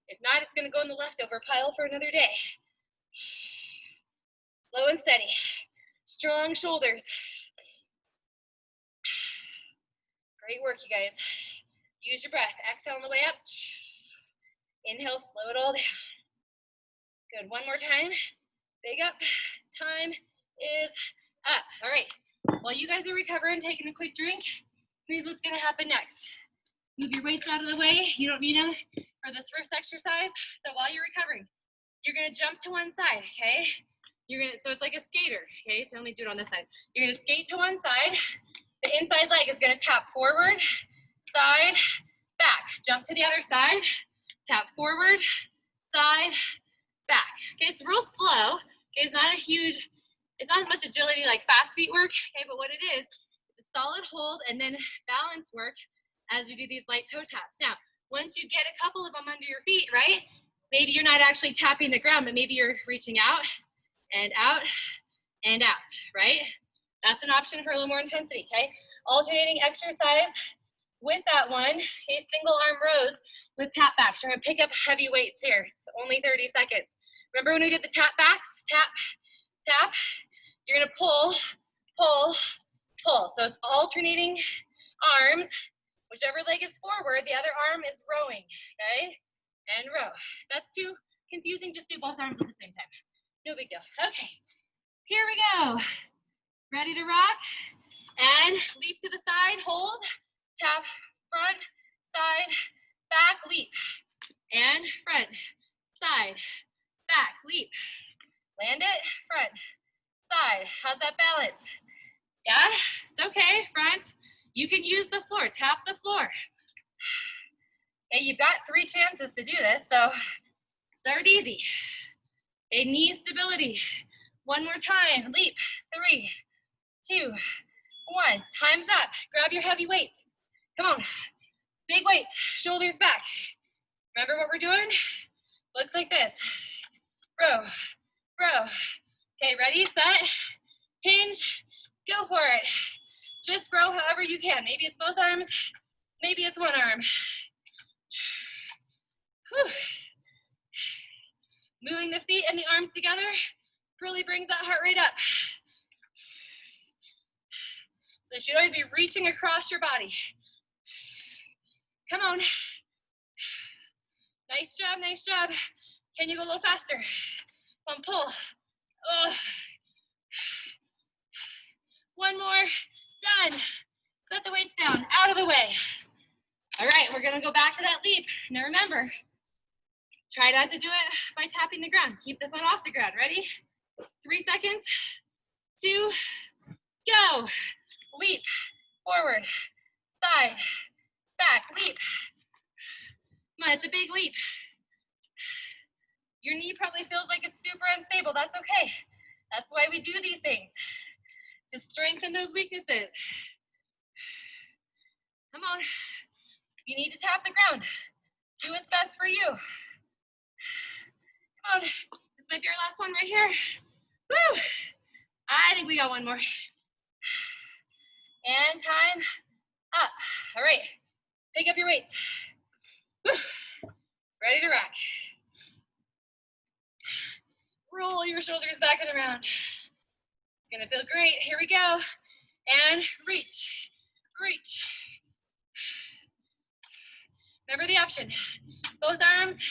If not, it's gonna go in the leftover pile for another day. Slow and steady. Strong shoulders. Great work, you guys. Use your breath. Exhale on the way up. Inhale, slow it all down. Good, one more time. Big up. Time is up. All right, while you guys are recovering, taking a quick drink, here's what's gonna happen next. Move your weights out of the way. You don't need them for this first exercise. So while you're recovering, you're gonna jump to one side, okay? So it's like a skater, okay? So only do it on this side. You're gonna skate to one side. The inside leg is gonna tap forward, side, back. Jump to the other side, tap forward, side, back. Okay, it's real slow. Okay, it's not as much agility like fast feet work, okay, but what it is, it's a solid hold and then balance work as you do these light toe taps. Now, once you get a couple of them under your feet, right, maybe you're not actually tapping the ground, but maybe you're reaching out and out and out, right? That's an option for a little more intensity, okay? Alternating exercise with that one, a single arm rows with tap backs. You're gonna pick up heavy weights here. It's only 30 seconds. Remember when we did the tap backs? Tap, tap. You're gonna pull, pull, pull. So it's alternating arms. Whichever leg is forward, the other arm is rowing, okay? And row. That's too confusing, just do both arms at the same time. No big deal. Okay, here we go. Ready to rock? And leap to the side, hold, tap, front, side, back, leap. And front, side, back, leap. Land it, front, side. How's that balance? Yeah, it's okay, front. You can use the floor, tap the floor. Okay, you've got 3 chances to do this, so start easy. Okay, knee stability. One more time, leap, 3, 2, 1, time's up. Grab your heavy weights. Come on, big weights, shoulders back. Remember what we're doing? Looks like this. Row, row. Okay, ready, set, hinge, go for it. Just row however you can. Maybe it's both arms, maybe it's one arm. Whew. Moving the feet and the arms together really brings that heart rate up. So you should always be reaching across your body. Come on. Nice job, nice job. Can you go a little faster? Come on, pull. Oh. One more, done. Set the weights down, out of the way. All right, we're gonna go back to that leap. Now remember, try not to do it by tapping the ground. Keep the foot off the ground, ready? 3 seconds, 2, go. Leap, forward, side, back, leap. Come on, it's a big leap. Your knee probably feels like it's super unstable. That's okay. That's why we do these things, to strengthen those weaknesses. Come on. You need to tap the ground. Do what's best for you. Come on. This might be our last one right here. Woo! I think we got one more. And time up. All right. Pick up your weights. Woo! Ready to rock. Roll your shoulders back and around. It's gonna feel great. Here we go. And reach, reach. Remember the option. Both arms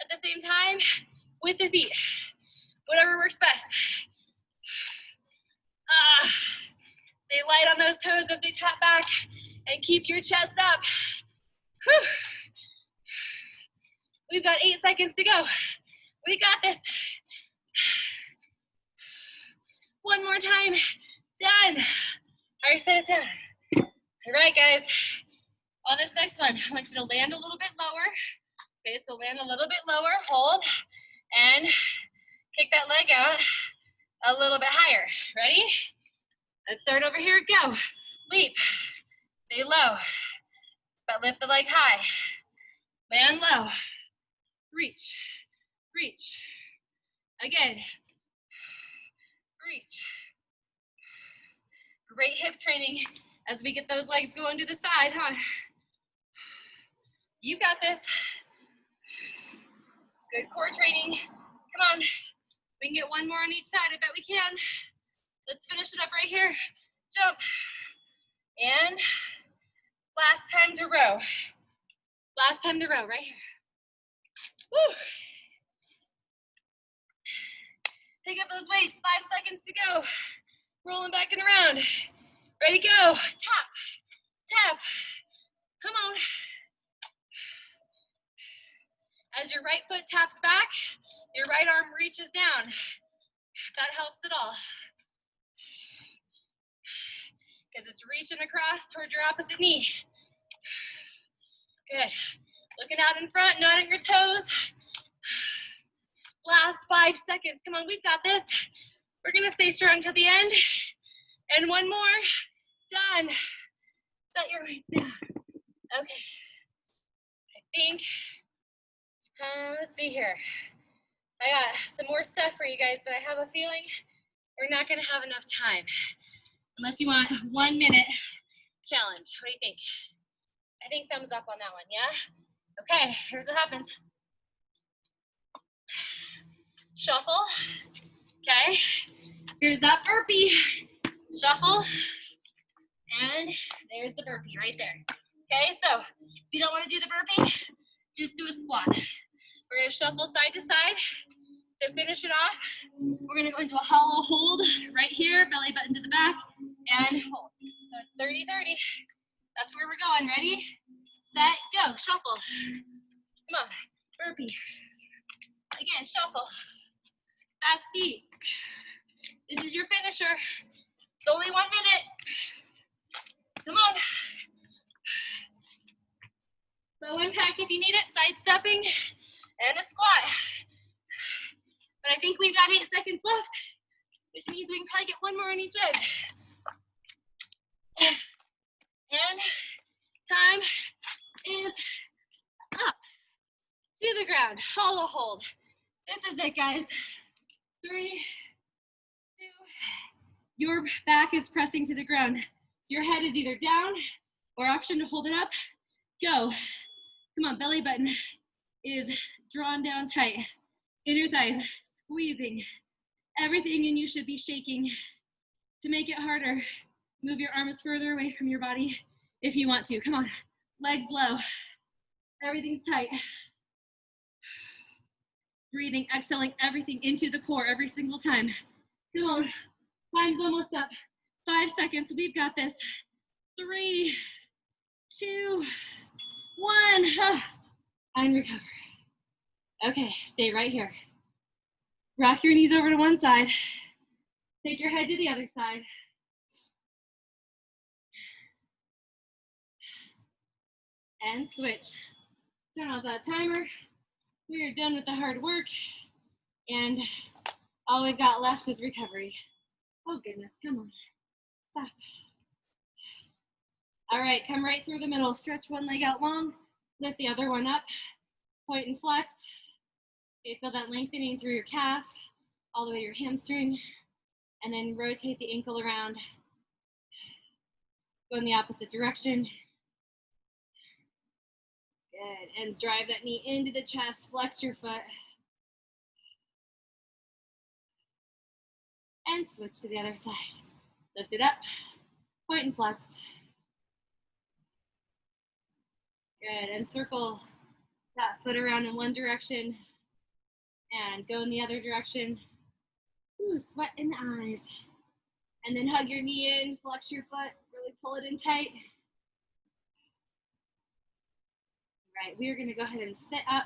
at the same time with the feet. Whatever works best. Stay light on those toes as they tap back and keep your chest up. Whew. We've got 8 seconds to go. We got this. One more time. Done. All right, set it down. All right, guys. On this next one, I want you to land a little bit lower. Okay, so land a little bit lower, hold, and kick that leg out a little bit higher. Ready? Let's start over here, go. Leap, stay low, but lift the leg high. Land low, reach, reach. Again, reach. Great hip training as we get those legs going to the side, huh? You got this. Good core training. Come on. We can get one more on each side. I bet we can. Let's finish it up right here. Jump. And last time to row. Last time to row, right here. Woo. Pick up those weights. 5 seconds to go. Rolling back and around. Ready, go. Tap, tap. Come on. As your right foot taps back, your right arm reaches down. That helps it all. Because it's reaching across toward your opposite knee. Good. Looking out in front, nodding your toes. Last 5 seconds. Come on, we've got this. We're gonna stay strong till the end. And one more. Done. Set your weights down. Okay. I think, let's see here. I got some more stuff for you guys, but I have a feeling we're not gonna have enough time. Unless you want 1 minute challenge. What do you think? I think thumbs up on that one, yeah? Okay, here's what happens. Shuffle, okay? Here's that burpee. Shuffle, and there's the burpee right there. Okay, so if you don't want to do the burpee, just do a squat. We're gonna shuffle side to side. To finish it off, we're gonna go into a hollow hold right here, belly button to the back, and hold. So it's 30-30. That's where we're going. Ready, set, go. Shuffle. Come on, burpee. Again, shuffle. Fast feet. This is your finisher. It's only 1 minute. Come on. Low impact if you need it, side stepping, and a squat. But I think we've got 8 seconds left, which means we can probably get one more on each end. And time is up. To the ground, hollow hold. This is it, guys. 3, 2, your back is pressing to the ground. Your head is either down or option to hold it up. Go. Come on, belly button is drawn down tight. Inner thighs squeezing. Everything in you should be shaking. To make it harder, move your arms further away from your body if you want to. Come on, legs low. Everything's tight. Breathing, exhaling everything into the core every single time. Come on, time's almost up. 5 seconds, we've got this. 3, 2, 1. And recover. Okay, stay right here. Rock your knees over to one side. Take your head to the other side. And switch. Turn off that timer. We are done with the hard work. And all we've got left is recovery. Oh goodness, come on. Stop. All right, come right through the middle. Stretch one leg out long. Lift the other one up. Point and flex. Okay, feel that lengthening through your calf, all the way to your hamstring. And then rotate the ankle around. Go in the opposite direction. Good, and drive that knee into the chest, flex your foot. And switch to the other side. Lift it up, point and flex. Good, and circle that foot around in one direction and go in the other direction. Ooh, sweat in the eyes. And then hug your knee in, flex your foot, really pull it in tight. All right, we are gonna go ahead and sit up.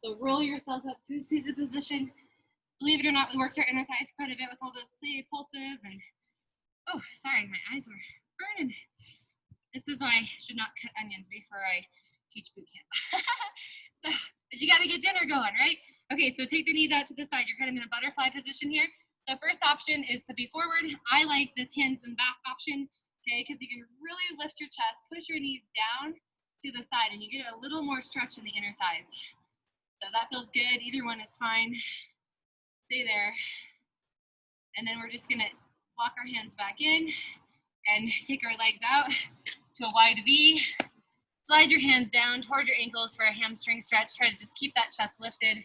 So roll yourself up to a seated position. Believe it or not, we worked our inner thighs quite a bit with all those play pulses and, oh, sorry, my eyes were burning. This is why I should not cut onions before I teach boot camp. But you gotta get dinner going, right? Okay, so take the knees out to the side. You're kind of in a butterfly position here. So first option is to be forward. I like this hands and back option, okay, because you can really lift your chest, push your knees down to the side, and you get a little more stretch in the inner thighs. So that feels good. Either one is fine. Stay there. And then we're just gonna walk our hands back in and take our legs out to a wide V. Slide your hands down toward your ankles for a hamstring stretch. Try to just keep that chest lifted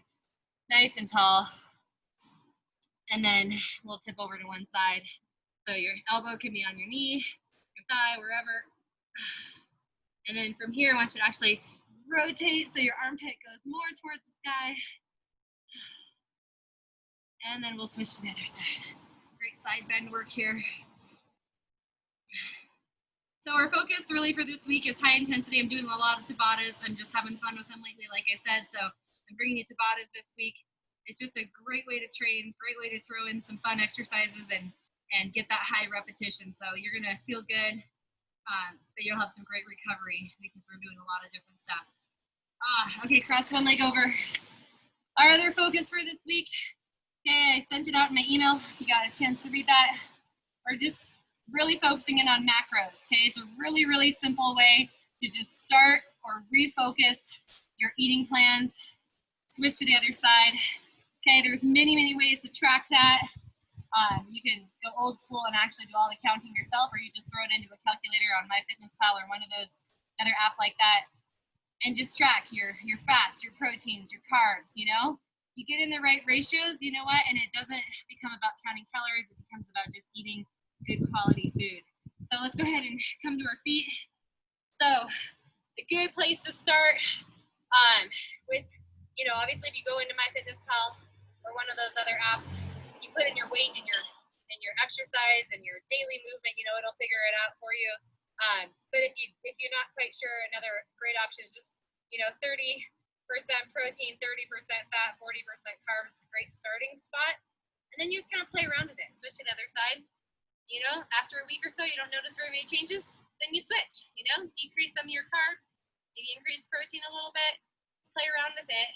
nice and tall. And then we'll tip over to one side. So your elbow can be on your knee, your thigh, wherever. And then from here, I want you to actually rotate so your armpit goes more towards the sky. And then we'll switch to the other side. Great side bend work here. So our focus really for this week is high intensity. I'm doing a lot of tabatas. I'm just having fun with them lately, like I said. So I'm bringing you tabatas this week. It's just a great way to train, great way to throw in some fun exercises and get that high repetition. So you're gonna feel good, but you'll have some great recovery because we're doing a lot of different stuff. Okay, cross one leg over. Our other focus for this week, okay, I sent it out in my email if you got a chance to read that. We're just really focusing in on macros, okay? It's a really, really simple way to just start or refocus your eating plans. Switch to the other side. Okay, there's many, many ways to track that. You can go old school and actually do all the counting yourself, or you just throw it into a calculator on MyFitnessPal or one of those another app like that, and just track your fats, your proteins, your carbs, you know? You get in the right ratios, you know what? And it doesn't become about counting calories. It becomes about just eating good quality food. So let's go ahead and come to our feet. So a good place to start with, you know, obviously if you go into MyFitnessPal or one of those other apps, you put in your weight and your exercise and your daily movement, you know, it'll figure it out for you. But if you're not quite sure, another great option is just, you know, 30% protein, 30% fat, 40% carbs, great starting spot. And then you just kind of play around with it, switch to the other side. You know, after a week or so, you don't notice very many changes, then you switch, you know, decrease some of your carbs, maybe increase protein a little bit, play around with it,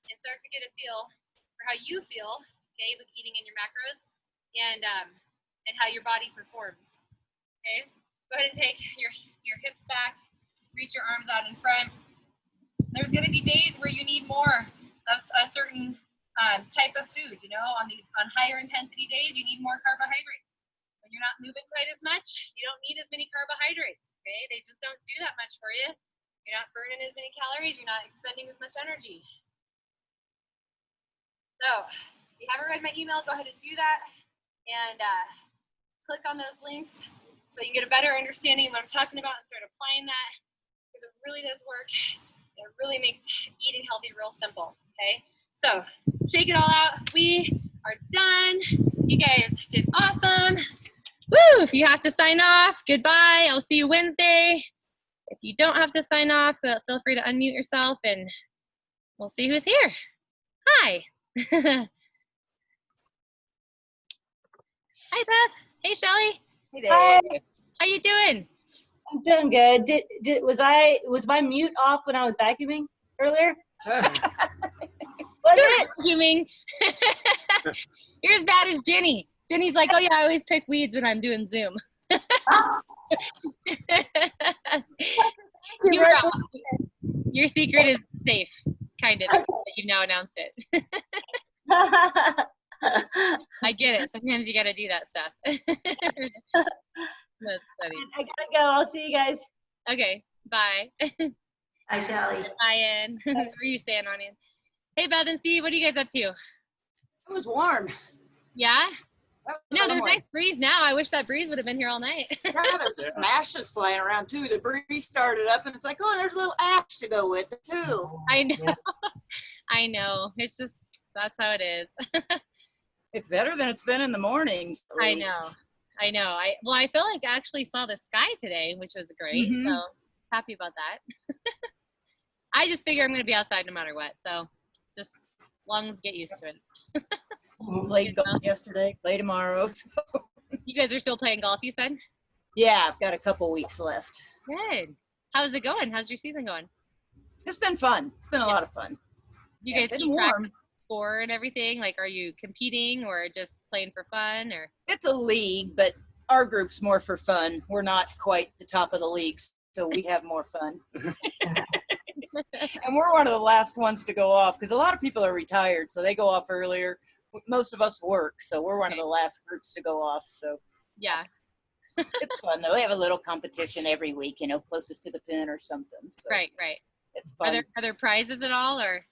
and start to get a feel for how you feel, okay, with eating in your macros, and how your body performs, okay? Go ahead and take your hips back, reach your arms out in front. There's going to be days where you need more of a certain type of food, you know, on higher intensity days, you need more carbohydrates. When you're not moving quite as much, you don't need as many carbohydrates, okay? They just don't do that much for you. You're not burning as many calories, you're not expending as much energy. So, if you haven't read my email, go ahead and do that, and click on those links so you can get a better understanding of what I'm talking about and start applying that, because it really does work. It really makes eating healthy real simple, okay? So, shake it all out. We are done. You guys did awesome. Woo! If you have to sign off, goodbye. I'll see you Wednesday. If you don't have to sign off, feel free to unmute yourself and we'll see who's here. Hi. Hi, Beth. Hey, Shelly. Hey there. Hi. How you doing? I'm doing good. Was my mute off when I was vacuuming earlier? Vacuuming. You're as bad as Jenny. Jenny's like, oh yeah, I always pick weeds when I'm doing Zoom. Your secret is safe, kind of. You've now announced it. I get it. Sometimes you got to do that stuff. That's funny. I gotta go. I'll see you guys. Okay. Bye. Hi, Shelly. Hi, Ann. Where are you staying on, Ann? Hey, Beth and Steve, what are you guys up to? It was warm. Yeah? No, there's a nice breeze now. I wish that breeze would have been here all night. Yeah, there's some ashes flying around too. The breeze started up and it's like, oh, there's a little ash to go with it too. I know. Yeah. I know. It's just, that's how it is. It's better than it's been in the mornings. I know. I feel like I actually saw the sky today, which was great. Mm-hmm. So happy about that. I just figure I'm going to be outside no matter what. So just long as get used to it. Played golf yesterday, play tomorrow. So. You guys are still playing golf, you said? Yeah, I've got a couple weeks left. Good. How's it going? How's your season going? It's been fun. It's been a lot of fun. You guys keep track of the score and everything? Like, are you competing or just playing for fun? Or it's a league, but our group's more for fun. We're not quite the top of the league, so we have more fun. And we're one of the last ones to go off because a lot of people are retired, so they go off earlier. Most of us work, so we're one of the last groups to go off. So yeah, it's fun though. They have a little competition every week, you know, closest to the pin or something. So right. It's fun. Are there prizes at all, or?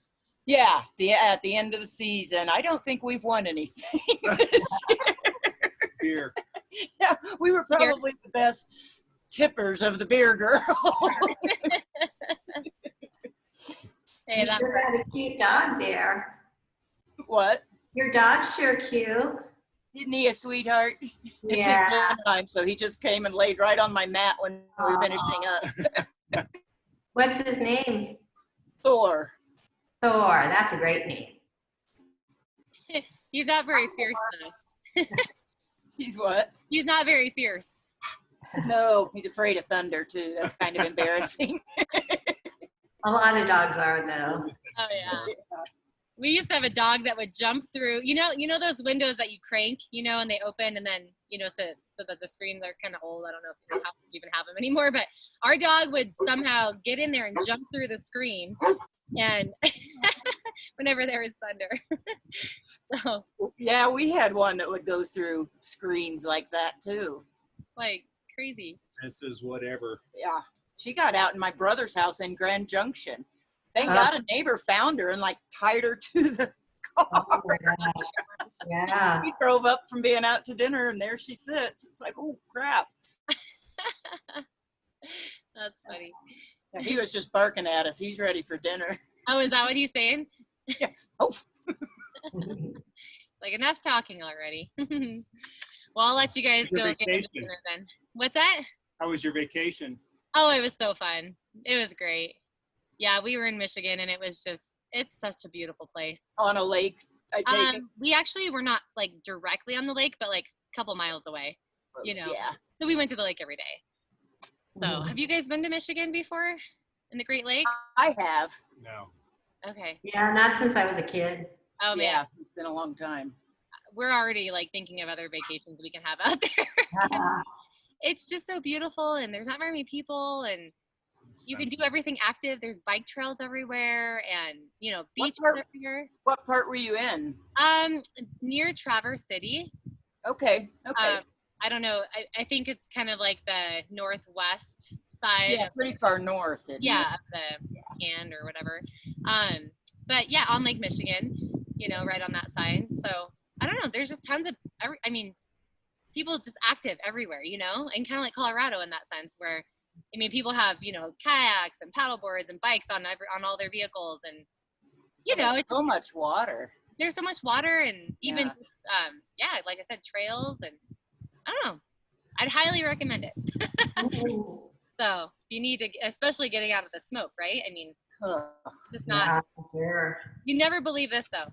Yeah, at the end of the season, I don't think we've won anything this year. Beer. Yeah, we were probably the best tippers of the beer girl. Hey, you sure got a cute dog there. What? Your dog's sure cute. Isn't he a sweetheart? Yeah. It's his time, so he just came and laid right on my mat when we were finishing up. What's his name? Thor. Thor, that's a great name. He's not very fierce, though. He's what? He's not very fierce. No, he's afraid of thunder, too. That's kind of embarrassing. A lot of dogs are, though. Oh, yeah. We used to have a dog that would jump through, you know those windows that you crank, and they open and then, so that the screens are kind of old. I don't know if you even have them anymore, but our dog would somehow get in there and jump through the screen and whenever there was thunder. So yeah, we had one that would go through screens like that too. Like crazy. Fences, whatever. Yeah. She got out in my brother's house in Grand Junction. Thank Oh. God a neighbor found her and like tied her to the car. Oh my gosh. Yeah. We drove up from being out to dinner and there she sits. It's like, oh crap. That's funny. Yeah, he was just barking at us. He's ready for dinner. Oh, is that what he's saying? Yes. Oh, Like, enough talking already. Well, I'll let you guys Your go get into vacation. dinner then. What's that? How was your vacation? Oh, it was so fun. It was great. Yeah, we were in Michigan and it's such a beautiful place. on a lake, I take it. We actually were not like directly on the lake, but like a couple miles away, you know. Yeah. So we went to the lake every day. So have you guys been to Michigan before? In the Great Lakes? I have. No. Okay. Yeah, not since I was a kid. Oh man, Yeah, it's been a long time. we're already like thinking of other vacations we can have out there. Yeah. It's just so beautiful and there's not very many people and you can do everything active. There's bike trails everywhere and, you know, What beaches part- everywhere. What part were you in? Near Traverse City. Okay. Okay. I don't know. I think it's kind of like the northwest side. Yeah, pretty far north. Isn't Yeah, it? of the hand or whatever. But yeah, on Lake Michigan, you know, right on that side. So I don't know. There's just tons of, I mean, people just active everywhere, you know, and kind of like Colorado in that sense, where I mean, people have, you know, kayaks and paddle boards and bikes on all their vehicles, and you know, There's so much water. there's so much water, and even Yeah. just, yeah, like I said, trails, and I don't know. I'd highly recommend it. So you need to, especially getting out of the smoke, right? I mean, Ugh. it's not. Yeah, sure. You never believe this though.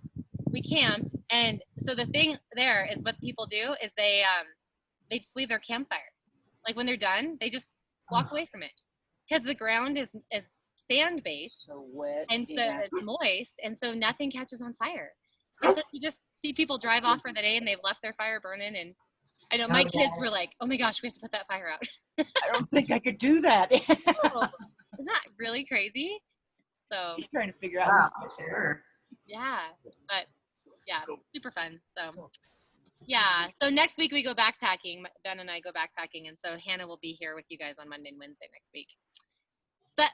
We camped, and so the thing there is what people do is they just leave their campfire. Like when they're done, they just walk away from it because the ground is sand based So wet. and so Yeah. it's moist, and so nothing catches on fire. And so you just see people drive off for the day and they've left their fire burning. And I know my Oh, kids yeah. were like, "Oh my gosh, we have to put that fire out." I don't think I could do that. Oh, isn't that really crazy? So He's trying to figure out. Wow, sure. yeah, but yeah, Cool. super fun. So yeah, so next week we go backpacking. Ben and I go backpacking, and so Hannah will be here with you guys on Monday and Wednesday next week.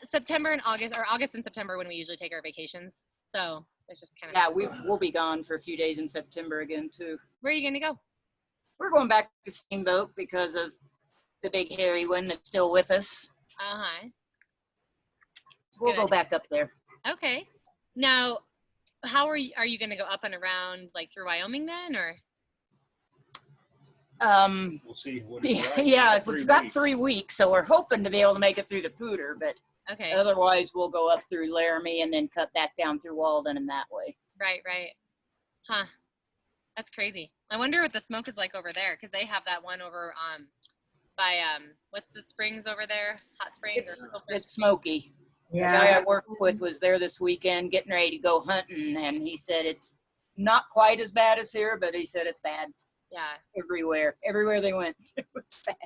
September and August, or August and September when we usually take our vacations. So it's just kind of Yeah, we'll be gone for a few days in September again too. Where are you gonna go? We're going back to Steamboat because of the big hairy one that's still with us. Uh-huh. We'll go Good. back up there. Okay. Now, how are you gonna go up and around like through Wyoming then, or? We'll see. What Yeah, we've got 3 weeks, so we're hoping to be able to make it through the Pooter, but Okay. otherwise we'll go up through Laramie and then cut back down through Walden and that way. Right. Huh. That's crazy. I wonder what the smoke is like over there, because they have that one over by what's the springs over there? Hot Springs. It's smoky. The guy Yeah. I work with was there this weekend getting ready to go hunting, and he said it's not quite as bad as here, but he said it's bad Yeah. everywhere. Everywhere they went, it was bad.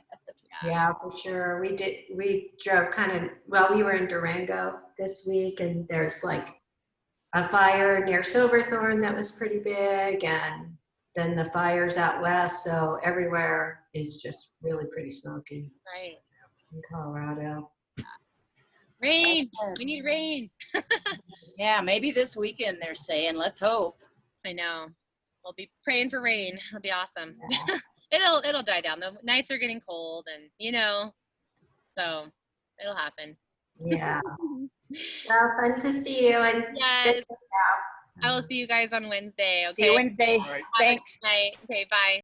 Yeah, for sure. We drove we were in Durango this week, and there's like a fire near Silverthorne that was pretty big, and then the fires out west. So everywhere is just really pretty smoky Right. in Colorado. Rain. We need rain. Yeah, maybe this weekend they're saying. Let's hope. I know. We'll be praying for rain. It'll be awesome. Yeah. It'll die down. The nights are getting cold, and so it'll happen. Yeah. Well, fun to see you. And Yes. I will see you guys on Wednesday. See you Okay. Wednesday. All right. Have a Thanks. good night. Okay. Bye.